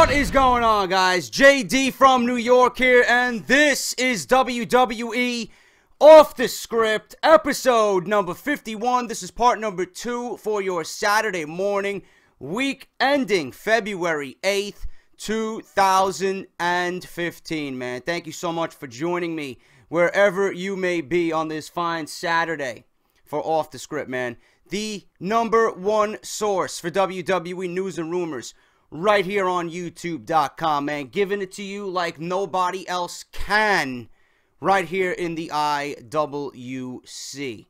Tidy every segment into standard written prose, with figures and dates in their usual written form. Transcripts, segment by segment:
What is going on, guys? JD from New York here, and this is WWE Off The Script, episode number 51. This is part number 2 for your Saturday morning, week ending February 8th, 2015, man. Thank you so much for joining me wherever you may be on this fine Saturday for Off The Script, man. The number one source for WWE news and rumors right here on YouTube.com, man. Giving it to you like nobody else can right here in the IWC.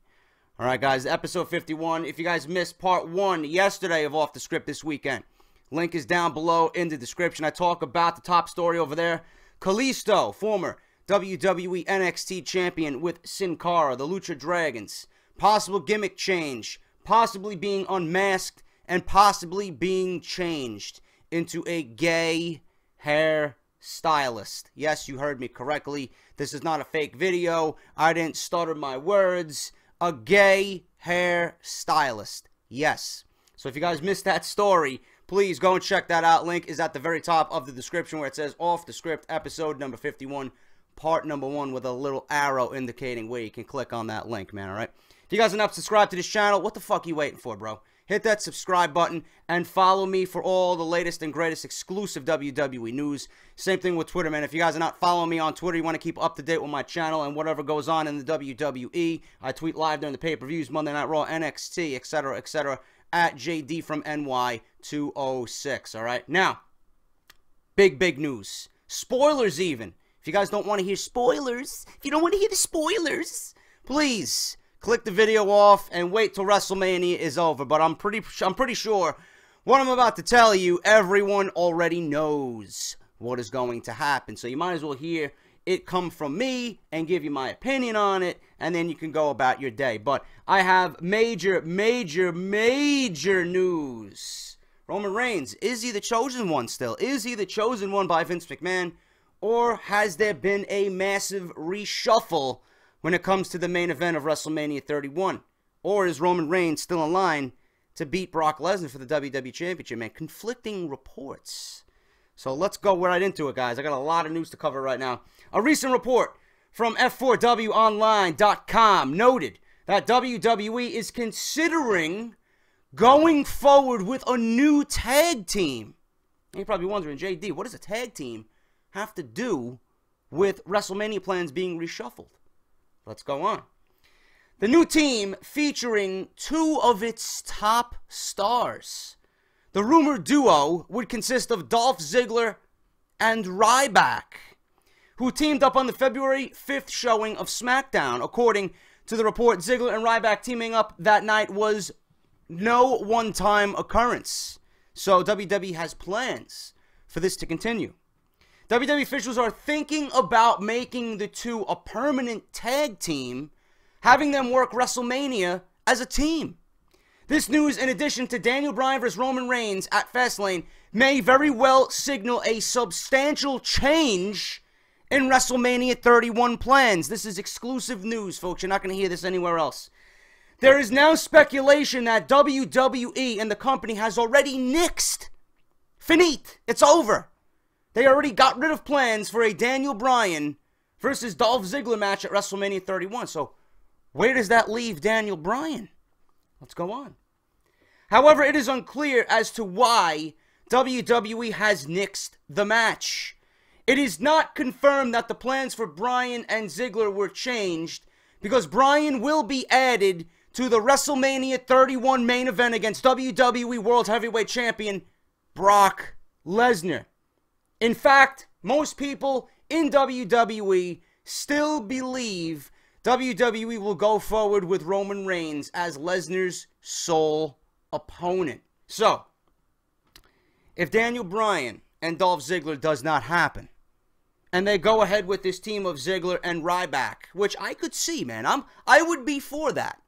All right, guys, episode 51. If you guys missed part 1 yesterday of Off The Script this weekend, link is down below in the description. I talk about the top story over there. Kalisto, former WWE NXT champion with Sin Cara, the Lucha Dragons. Possible gimmick change, possibly being unmasked, and possibly being changed into a gay hair stylist. Yes, you heard me correctly. This is not a fake video. I didn't stutter my words. A gay hair stylist. Yes. So if you guys missed that story, please go and check that out. Link is at the very top of the description where it says Off The Script, episode number 51, part number 1, with a little arrow indicating where you can click on that link, man, all right? If you guys are not subscribed to this channel, what the fuck are you waiting for, bro? Hit that subscribe button and follow me for all the latest and greatest exclusive WWE news. Same thing with Twitter, man. If you guys are not following me on Twitter, you want to keep up to date with my channel and whatever goes on in the WWE. I tweet live during the pay-per-views, Monday Night Raw, NXT, etc., at JD from NY206, all right? Now, big news. Spoilers even. If you guys don't want to hear spoilers, if you don't want to hear the spoilers, please click the video off and wait till Wrestlemania is over. But I'm pretty sure what I'm about to tell you, everyone already knows what is going to happen. So you might as well hear it come from me and give you my opinion on it, and then you can go about your day. But I have major news. Roman Reigns, is he the chosen one still? Is he the chosen one by Vince McMahon? Or has there been a massive reshuffle when it comes to the main event of WrestleMania 31? Or is Roman Reigns still in line to beat Brock Lesnar for the WWE Championship, man? Conflicting reports. So let's go right into it, guys. I got a lot of news to cover right now. A recent report from F4WOnline.com noted that WWE is considering going forward with a new tag team. You're probably wondering, JD, what does a tag team have to do with WrestleMania plans being reshuffled? Let's go on. The new team featuring 2 of its top stars. The rumored duo would consist of Dolph Ziggler and Ryback, who teamed up on the February 5th showing of SmackDown. According to the report, Ziggler and Ryback teaming up that night was no one-time occurrence. So WWE has plans for this to continue. WWE officials are thinking about making the 2 a permanent tag team, having them work WrestleMania as a team. This news, in addition to Daniel Bryan vs. Roman Reigns at Fastlane, may very well signal a substantial change in WrestleMania 31 plans. This is exclusive news, folks. You're not going to hear this anywhere else. There is now speculation that WWE and the company has already nixed. Finite. It's over. They already got rid of plans for a Daniel Bryan versus Dolph Ziggler match at WrestleMania 31. So, where does that leave Daniel Bryan? Let's go on. However, it is unclear as to why WWE has nixed the match. It is not confirmed that the plans for Bryan and Ziggler were changed, because Bryan will be added to the WrestleMania 31 main event against WWE World Heavyweight Champion Brock Lesnar. In fact, most people in WWE still believe WWE will go forward with Roman Reigns as Lesnar's sole opponent. So, if Daniel Bryan and Dolph Ziggler does not happen, and they go ahead with this team of Ziggler and Ryback, which I could see, man, I would be for that.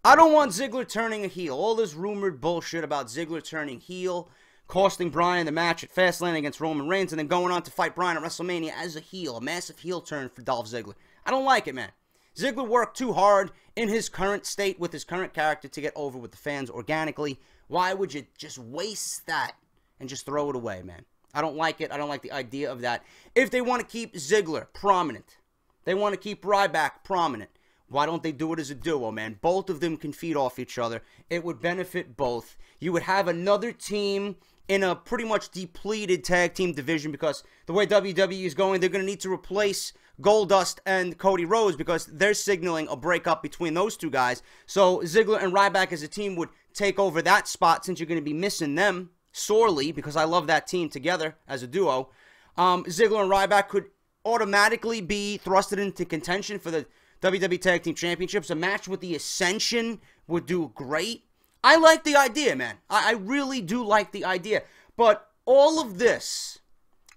I don't want Ziggler turning a heel. All this rumored bullshit about Ziggler turning heel, costing Bryan the match at Fastlane against Roman Reigns, and then going on to fight Bryan at WrestleMania as a heel. A massive heel turn for Dolph Ziggler. I don't like it, man. Ziggler worked too hard in his current state with his current character to get over with the fans organically. Why would you just waste that and just throw it away, man? I don't like it. I don't like the idea of that. If they want to keep ZIggler prominent, they want to keep Ryback prominent, why don't they do it as a duo, man? Both of them can feed off each other. It would benefit both. You would have another team in a pretty much depleted tag team division, because the way WWE is going, they're going to need to replace Goldust and Cody Rhodes because they're signaling a breakup between those two guys. So ZIggler and Ryback as a team would take over that spot, since you're going to be missing them sorely, because I love that team together as a duo. ZIggler and Ryback could automatically be thrusted into contention for the WWE Tag Team Championships. A match with the Ascension would do great. I like the idea, man. I really do like the idea. But all of this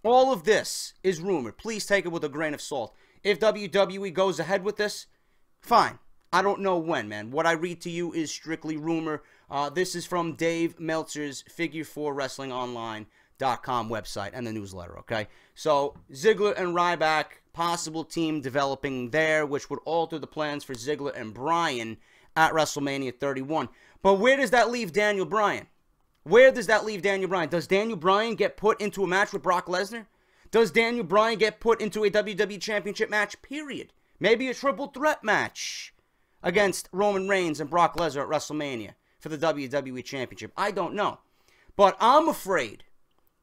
is rumor. Please take it with a grain of salt. If WWE goes ahead with this, fine. I don't know when, man. What I read to you is strictly rumor. This is from Dave Meltzer's Figure4WrestlingOnline.com website and the newsletter, okay? So, ZIggler and Ryback, possible team developing there, which would alter the plans for ZIggler and Bryan at WrestleMania 31. But where does that leave Daniel Bryan? Where does that leave Daniel Bryan? Does Daniel Bryan get put into a match with Brock Lesnar? Does Daniel Bryan get put into a WWE Championship match, period? Maybe a triple threat match against Roman Reigns and Brock Lesnar at WrestleMania for the WWE Championship. I don't know. But I'm afraid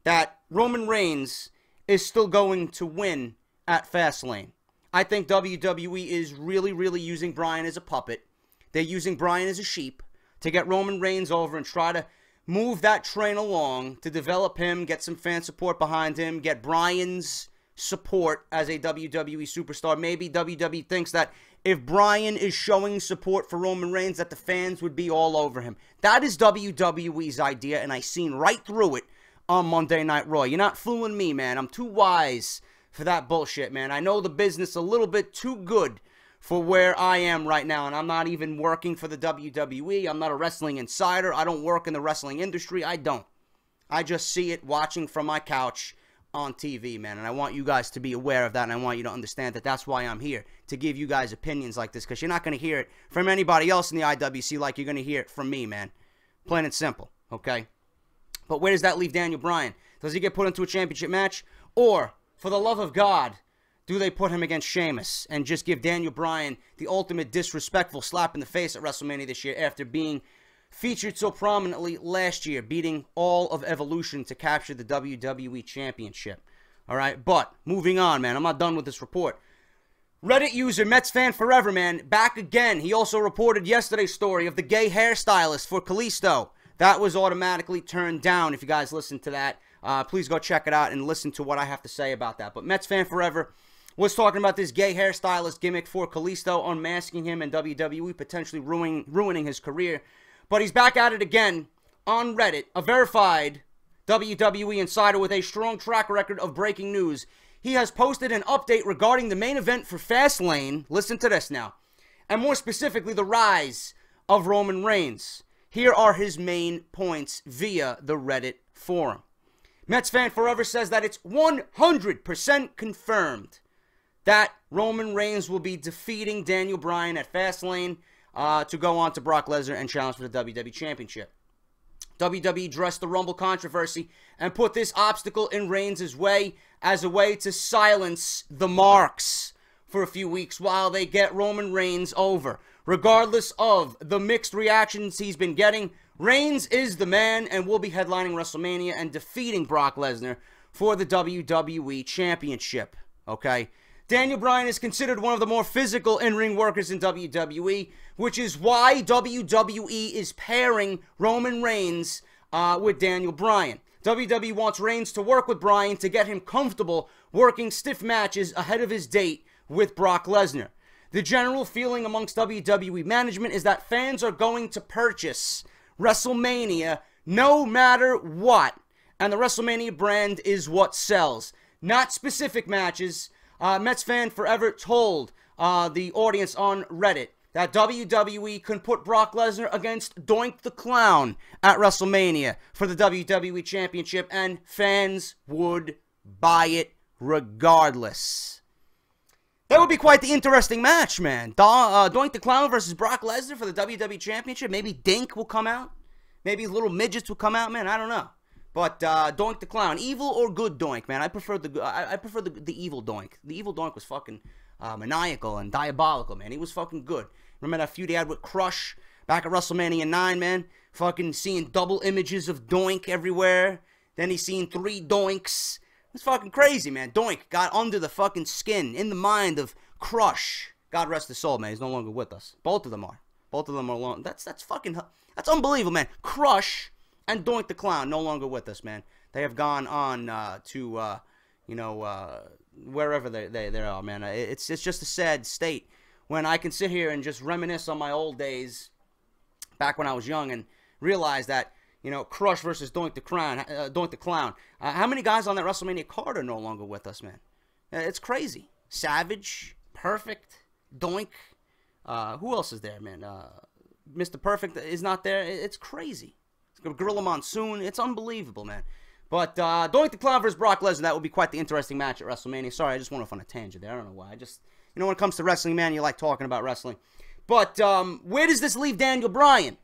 that Roman Reigns is still going to win at Fastlane. I think WWE is really, really using Bryan as a puppet. They're using Bryan as a sheep to get Roman Reigns over and try to move that train along, to develop him, get some fan support behind him, get Bryan's support as a WWE superstar. Maybe WWE thinks that if Bryan is showing support for Roman Reigns, that the fans would be all over him. That is WWE's idea, and I seen right through it on Monday Night Raw. You're not fooling me, man. I'm too wise for that bullshit, man. I know the business a little bit too good for where I am right now, and I'm not even working for the WWE. I'm not a wrestling insider. I don't work in the wrestling industry. I don't. I just see it watching from my couch on TV, man, and I want you guys to be aware of that, and I want you to understand that that's why I'm here, to give you guys opinions like this, because you're not going to hear it from anybody else in the IWC like you're going to hear it from me, man. Plain and simple, okay? But where does that leave Daniel Bryan? Does he get put into a championship match? Or, for the love of God, do they put him against Sheamus and just give Daniel Bryan the ultimate disrespectful slap in the face at WrestleMania this year after being featured so prominently last year, beating all of Evolution to capture the WWE Championship? All right, but moving on, man. I'm not done with this report. Reddit user Mets Fan Forever, man, back again. He also reported yesterday's story of the gay hairstylist for Kalisto. That was automatically turned down. If you guys listened to that, please go check it out and listen to what I have to say about that. But Mets Fan Forever was talking about this gay hairstylist gimmick for Kalisto, unmasking him and WWE potentially ruining his career. But he's back at it again on Reddit, a verified WWE insider with a strong track record of breaking news. He has posted an update regarding the main event for Fastlane. Listen to this now. And more specifically, the rise of Roman Reigns. Here are his main points via the Reddit forum. Mets Fan Forever says that it's 100% confirmed that Roman Reigns will be defeating Daniel Bryan at Fastlane to go on to Brock Lesnar and challenge for the WWE Championship. WWE addressed the Rumble controversy and put this obstacle in Reigns' way as a way to silence the marks for a few weeks while they get Roman Reigns over. Regardless of the mixed reactions he's been getting, Reigns is the man and will be headlining WrestleMania and defeating Brock Lesnar for the WWE Championship. Okay? Daniel Bryan is considered one of the more physical in-ring workers in WWE, which is why WWE is pairing Roman Reigns with Daniel Bryan. WWE wants Reigns to work with Bryan to get him comfortable working stiff matches ahead of his date with Brock Lesnar. The general feeling amongst WWE management is that fans are going to purchase WrestleMania no matter what, and the WrestleMania brand is what sells, not specific matches. Mets Fan Forever told the audience on Reddit that WWE can put Brock Lesnar against Doink the Clown at WrestleMania for the WWE Championship, and fans would buy it regardless. That would be quite the interesting match, man. Doink the Clown versus Brock Lesnar for the WWE Championship. Maybe Dink will come out. Maybe little midgets will come out, man. I don't know. But Doink the Clown, evil or good Doink, man? I prefer the evil Doink. The evil Doink was fucking maniacal and diabolical, man. He was fucking good. Remember that feud he had with Crush back at WrestleMania 9, man? Fucking seeing double images of Doink everywhere. Then he's seen 3 Doinks. It's fucking crazy, man. Doink got under the fucking skin, in the mind of Crush. God rest his soul, man. He's no longer with us. Both of them are. Both of them are alone. That's unbelievable, man. Crush and Doink the Clown no longer with us, man. They have gone on to wherever they are, man. It's just a sad state when I can sit here and just reminisce on my old days back when I was young and realize that, you know, Crush versus Doink the Clown. How many guys on that WrestleMania card are no longer with us, man? It's crazy. Savage, Perfect, Doink. Who else is there, man? Mr. Perfect is not there. It's crazy. Gorilla Monsoon. It's unbelievable, man. But Doink the Clown versus Brock Lesnar, that would be quite the interesting match at WrestleMania. Sorry, I just went off on a tangent there. I don't know why. You know, when it comes to wrestling, man, you like talking about wrestling. But where does this leave Daniel Bryan?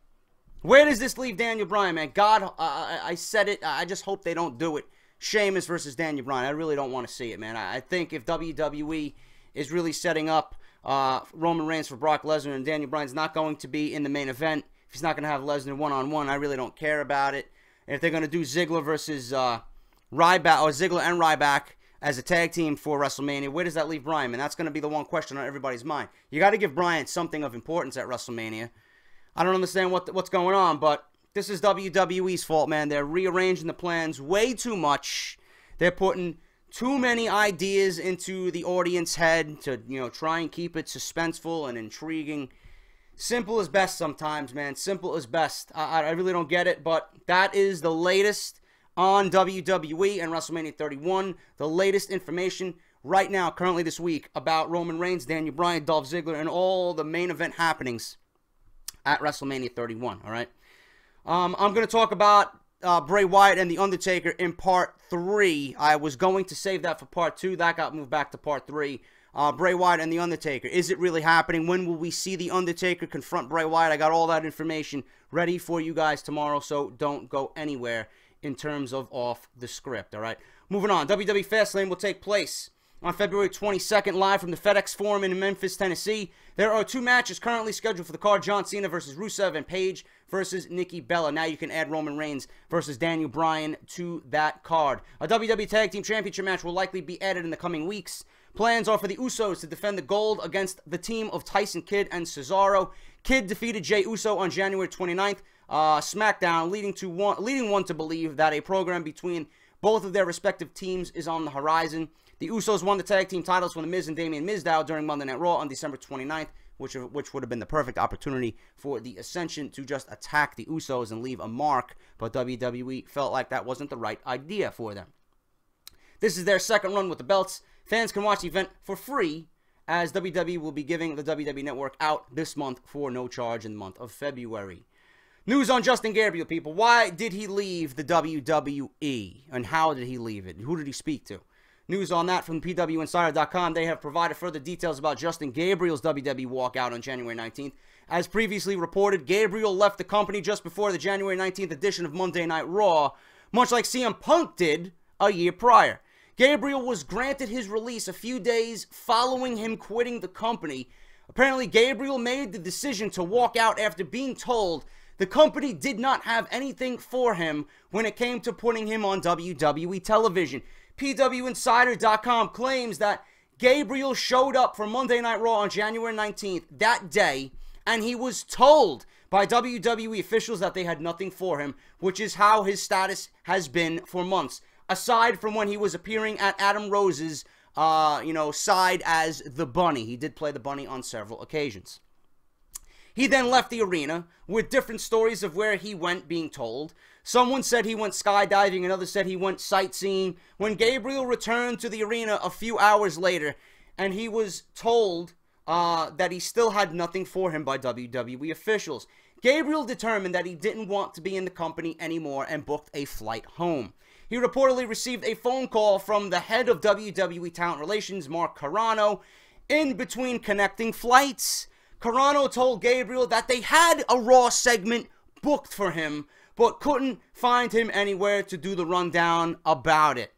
Where does this leave Daniel Bryan, man? God, I said it. I just hope they don't do it. Sheamus versus Daniel Bryan. I really don't want to see it, man. I think if WWE is really setting up Roman Reigns for Brock Lesnar and Daniel Bryan's not going to be in the main event, if he's not going to have Lesnar one-on-one, I really don't care about it. And if they're going to do ZIggler versus Ryback, or ZIggler and Ryback as a tag team for WrestleMania, where does that leave Bryan, man? That's going to be the one question on everybody's mind. You got to give Bryan something of importance at WrestleMania. I don't understand what's going on, but this is WWE's fault, man. They're rearranging the plans way too much. They're putting too many ideas into the audience head to, you know, try and keep it suspenseful and intriguing. Simple is best sometimes, man. Simple is best. I really don't get it, but that is the latest on WWE and WrestleMania 31. The latest information right now, currently this week, about Roman Reigns, Daniel Bryan, Dolph Ziggler, and all the main event happenings at WrestleMania 31, all right? I'm going to talk about Bray Wyatt and The Undertaker in Part 3. I was going to save that for Part 2. That got moved back to Part 3. Bray Wyatt and The Undertaker. Is it really happening? When will we see The Undertaker confront Bray Wyatt? I got all that information ready for you guys tomorrow, so don't go anywhere in terms of Off the Script, all right? Moving on. WWE Fastlane will take place on February 22nd, live from the FedEx Forum in Memphis, Tennessee. There are 2 matches currently scheduled for the card. John Cena versus Rusev and Paige versus Nikki Bella. Now you can add Roman Reigns versus Daniel Bryan to that card. A WWE Tag Team Championship match will likely be added in the coming weeks. Plans are for the Usos to defend the gold against the team of Tyson Kidd and Cesaro. Kidd defeated Jey Uso on January 29th, SmackDown, leading one to believe that a program between both of their respective teams is on the horizon. The Usos won the tag team titles from The Miz and Damien Mizdow during Monday Night Raw on December 29th, which would have been the perfect opportunity for the Ascension to just attack the Usos and leave a mark, but WWE felt like that wasn't the right idea for them. This is their second run with the belts. Fans can watch the event for free, as WWE will be giving the WWE Network out this month for no charge in the month of February. News on Justin Gabriel, people. Why did he leave the WWE? And how did he leave it? Who did he speak to? News on that from PWInsider.com. They have provided further details about Justin Gabriel's WWE walkout on January 19th. As previously reported, Gabriel left the company just before the January 19th edition of Monday Night Raw, much like CM Punk did a year prior. Gabriel was granted his release a few days following him quitting the company. Apparently, Gabriel made the decision to walk out after being told the company did not have anything for him when it came to putting him on WWE television. PWInsider.com claims that Gabriel showed up for Monday Night Raw on January 19th that day, and he was told by WWE officials that they had nothing for him, which is how his status has been for months. Aside from when he was appearing at Adam Rose's, side as the Bunny. He did play the Bunny on several occasions. He then left the arena with different stories of where he went being told. Someone said he went skydiving, another said he went sightseeing. When Gabriel returned to the arena a few hours later, and he was told that he still had nothing for him by WWE officials, Gabriel determined that he didn't want to be in the company anymore and booked a flight home. He reportedly received a phone call from the head of WWE Talent Relations, Mark Carrano, in between connecting flights. Carrano told Gabriel that they had a Raw segment booked for him, but couldn't find him anywhere to do the rundown about it.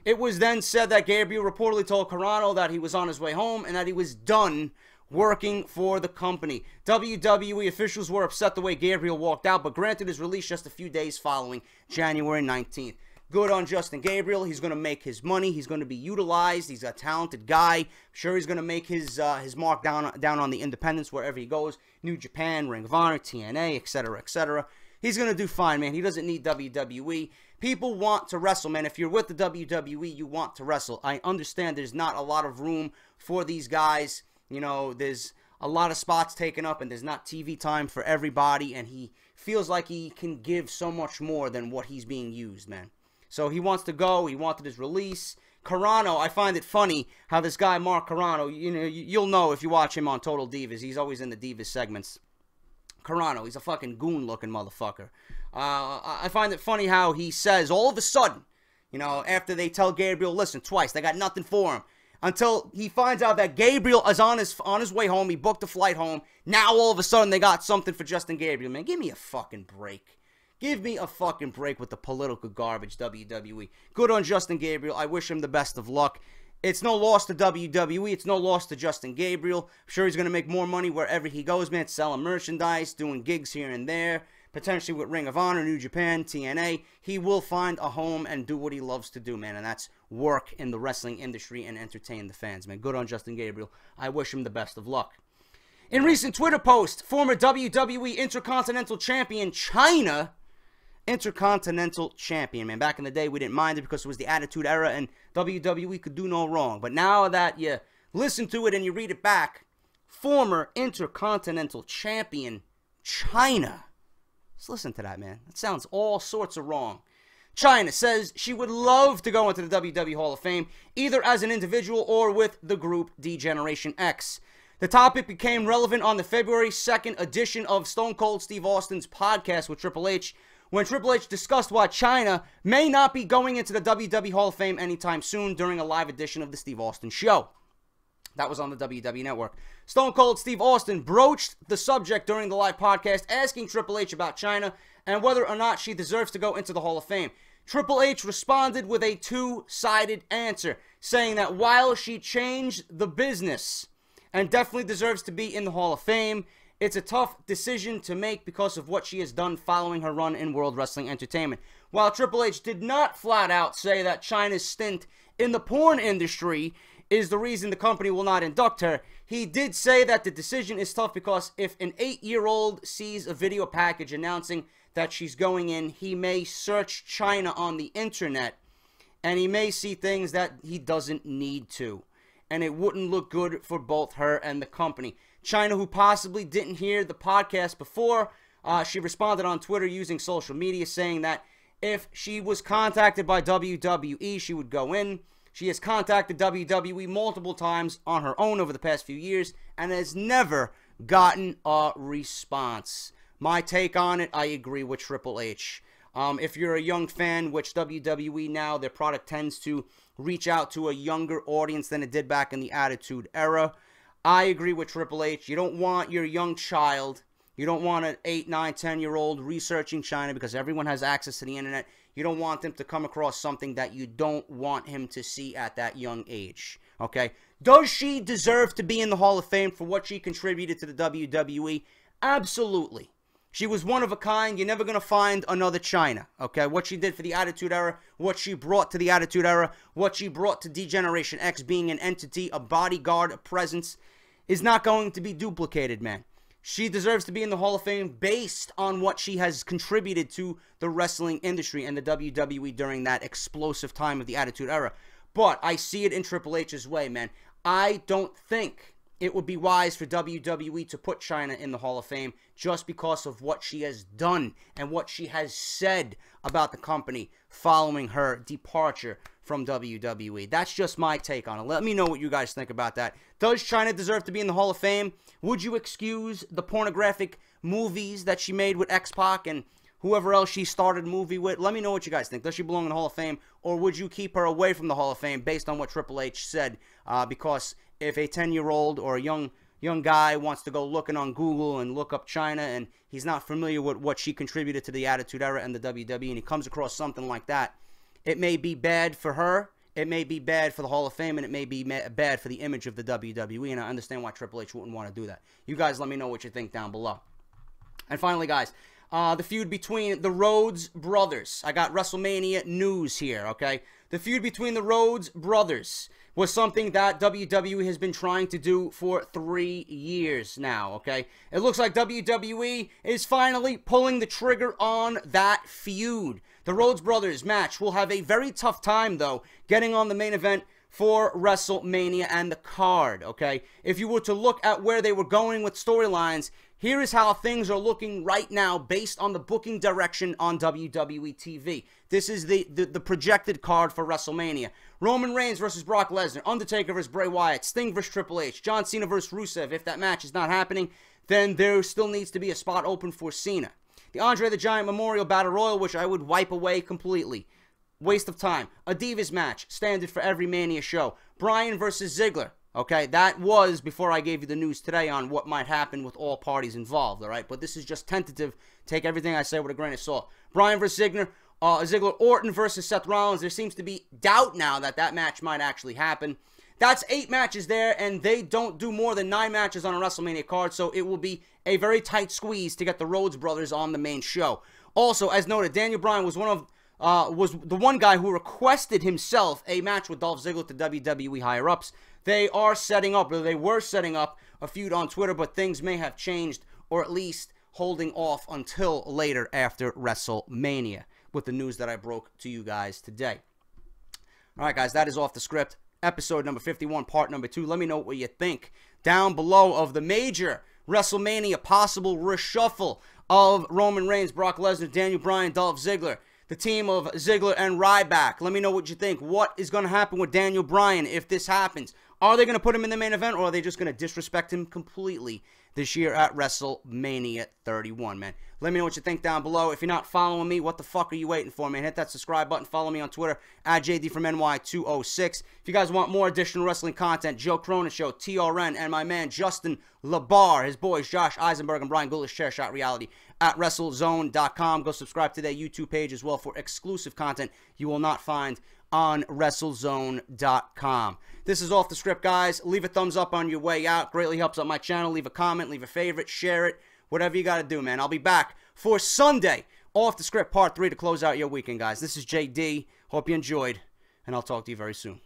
It was then said that Gabriel reportedly told Carano that he was on his way home and that he was done working for the company. WWE officials were upset the way Gabriel walked out, but granted his release just a few days following January 19th. Good on Justin Gabriel. He's going to make his money. He's going to be utilized. He's a talented guy. I'm sure he's going to make his mark down on the independents wherever he goes. New Japan, Ring of Honor, TNA, etc., etc. He's going to do fine, man. He doesn't need WWE. People want to wrestle, man. If you're with the WWE, you want to wrestle. I understand there's not a lot of room for these guys. You know, there's a lot of spots taken up, and there's not TV time for everybody, and he feels like he can give so much more than what he's being used, man. So he wants to go. He wanted his release. Carano, I find it funny how this guy, Mark Carano, you know, you'll know if you watch him on Total Divas. He's always in the Divas segments. Carano, he's a fucking goon-looking motherfucker. I find it funny how he says, all of a sudden, you know, after they tell Gabriel, listen, twice, they got nothing for him, until he finds out that Gabriel is on his way home. He booked a flight home. Now, all of a sudden, they got something for Justin Gabriel. Man, give me a fucking break. Give me a fucking break with the political garbage, WWE. Good on Justin Gabriel. I wish him the best of luck. It's no loss to WWE. It's no loss to Justin Gabriel. I'm sure he's going to make more money wherever he goes, man. Selling merchandise, doing gigs here and there. Potentially with Ring of Honor, New Japan, TNA. He will find a home and do what he loves to do, man. And that's work in the wrestling industry and entertain the fans, man. Good on Justin Gabriel. I wish him the best of luck. In recent Twitter post, former WWE Intercontinental Champion Chyna, Intercontinental Champion, man. Back in the day, we didn't mind it because it was the Attitude Era and WWE could do no wrong. But now that you listen to it and you read it back, former Intercontinental Champion Chyna. Let's listen to that, man. That sounds all sorts of wrong. Chyna says she would love to go into the WWE Hall of Fame, either as an individual or with the group D-Generation X. The topic became relevant on the February 2nd edition of Stone Cold Steve Austin's podcast with Triple H, when Triple H discussed why Chyna may not be going into the WWE Hall of Fame anytime soon during a live edition of the Steve Austin Show. That was on the WWE Network. Stone Cold Steve Austin broached the subject during the live podcast, asking Triple H about Chyna and whether or not she deserves to go into the Hall of Fame. Triple H responded with a two-sided answer, saying that while she changed the business and definitely deserves to be in the Hall of Fame, it's a tough decision to make because of what she has done following her run in World Wrestling Entertainment. While Triple H did not flat out say that Chyna's stint in the porn industry is the reason the company will not induct her, he did say that the decision is tough because if an 8-year-old sees a video package announcing that she's going in, he may search Chyna on the internet and he may see things that he doesn't need to. And it wouldn't look good for both her and the company. Chyna, who possibly didn't hear the podcast before, she responded on Twitter using social media saying that if she was contacted by WWE, she would go in. She has contacted WWE multiple times on her own over the past few years and has never gotten a response. My take on it, I agree with Triple H. If you're a young fan, which WWE now, their product tends to reach out to a younger audience than it did back in the Attitude Era. I agree with Triple H. You don't want your young child, you don't want an 8, 9, 10-year-old researching Chyna because everyone has access to the internet. You don't want them to come across something that you don't want him to see at that young age. Okay? Does she deserve to be in the Hall of Fame for what she contributed to the WWE? Absolutely. She was one of a kind. You're never going to find another Chyna, okay? What she did for the Attitude Era, what she brought to the Attitude Era, what she brought to D-Generation X, being an entity, a bodyguard, a presence, is not going to be duplicated, man. She deserves to be in the Hall of Fame based on what she has contributed to the wrestling industry and the WWE during that explosive time of the Attitude Era. But I see it in Triple H's way, man. I don't think it would be wise for WWE to put Chyna in the Hall of Fame just because of what she has done and what she has said about the company following her departure from WWE. That's just my take on it. Let me know what you guys think about that. Does Chyna deserve to be in the Hall of Fame? Would you excuse the pornographic movies that she made with X-Pac and whoever else she started a movie with? Let me know what you guys think. Does she belong in the Hall of Fame, or would you keep her away from the Hall of Fame based on what Triple H said? Because if a 10-year-old or a young young guy wants to go looking on Google and look up Chyna, and he's not familiar with what she contributed to the Attitude Era and the WWE, and he comes across something like that, it may be bad for her, it may be bad for the Hall of Fame, and it may be bad for the image of the WWE, and I understand why Triple H wouldn't want to do that. You guys let me know what you think down below. And finally, guys, the feud between the Rhodes brothers. I got WrestleMania news here, okay? The feud between the Rhodes brothers was something that WWE has been trying to do for 3 years now, okay? It looks like WWE is finally pulling the trigger on that feud. The Rhodes brothers match will have a very tough time, though, getting on the main event for WrestleMania and the card, okay? If you were to look at where they were going with storylines, here is how things are looking right now based on the booking direction on WWE TV. This is the projected card for WrestleMania. Roman Reigns versus Brock Lesnar, Undertaker versus Bray Wyatt, Sting versus Triple H, John Cena versus Rusev. If that match is not happening, then there still needs to be a spot open for Cena. The Andre the Giant Memorial Battle Royal, which I would wipe away completely. Waste of time. A Divas match, standard for every Mania show. Bryan versus ZIggler. Okay, that was before I gave you the news today on what might happen with all parties involved, all right? But this is just tentative. Take everything I say with a grain of salt. Bryan versus Ziggler, Orton versus Seth Rollins. There seems to be doubt now that that match might actually happen. That's 8 matches there, and they don't do more than 9 matches on a WrestleMania card, so it will be a very tight squeeze to get the Rhodes brothers on the main show. Also, as noted, Daniel Bryan was was the one guy who requested himself a match with Dolph Ziggler to WWE higher-ups. They are setting up, or they were setting up, a feud on Twitter, but things may have changed, or at least holding off until later after WrestleMania, with the news that I broke to you guys today. All right, guys, that is Off the Script, episode number 51, part number 2. Let me know what you think down below of the major WrestleMania possible reshuffle of Roman Reigns, Brock Lesnar, Daniel Bryan, Dolph Ziggler, the team of Ziggler and Ryback. Let me know what you think. What is going to happen with Daniel Bryan if this happens? Are they going to put him in the main event, or are they just going to disrespect him completely this year at WrestleMania 31, man? Let me know what you think down below. If you're not following me, what the fuck are you waiting for, man? Hit that subscribe button. Follow me on Twitter, at JD from NY206. If you guys want more additional wrestling content, Joe Cronin Show, TRN, and my man Justin LaBar, his boys Josh Eisenberg and Brian Goulish, Chairshot Reality, at WrestleZone.com. Go subscribe to their YouTube page as well for exclusive content you will not find on WrestleZone.com. This is Off the Script, guys. Leave a thumbs up on your way out. Greatly helps out my channel. Leave a comment, leave a favorite, share it, whatever you got to do, man. I'll be back for Sunday, Off the Script Part 3 to close out your weekend, guys. This is JD. Hope you enjoyed, and I'll talk to you very soon.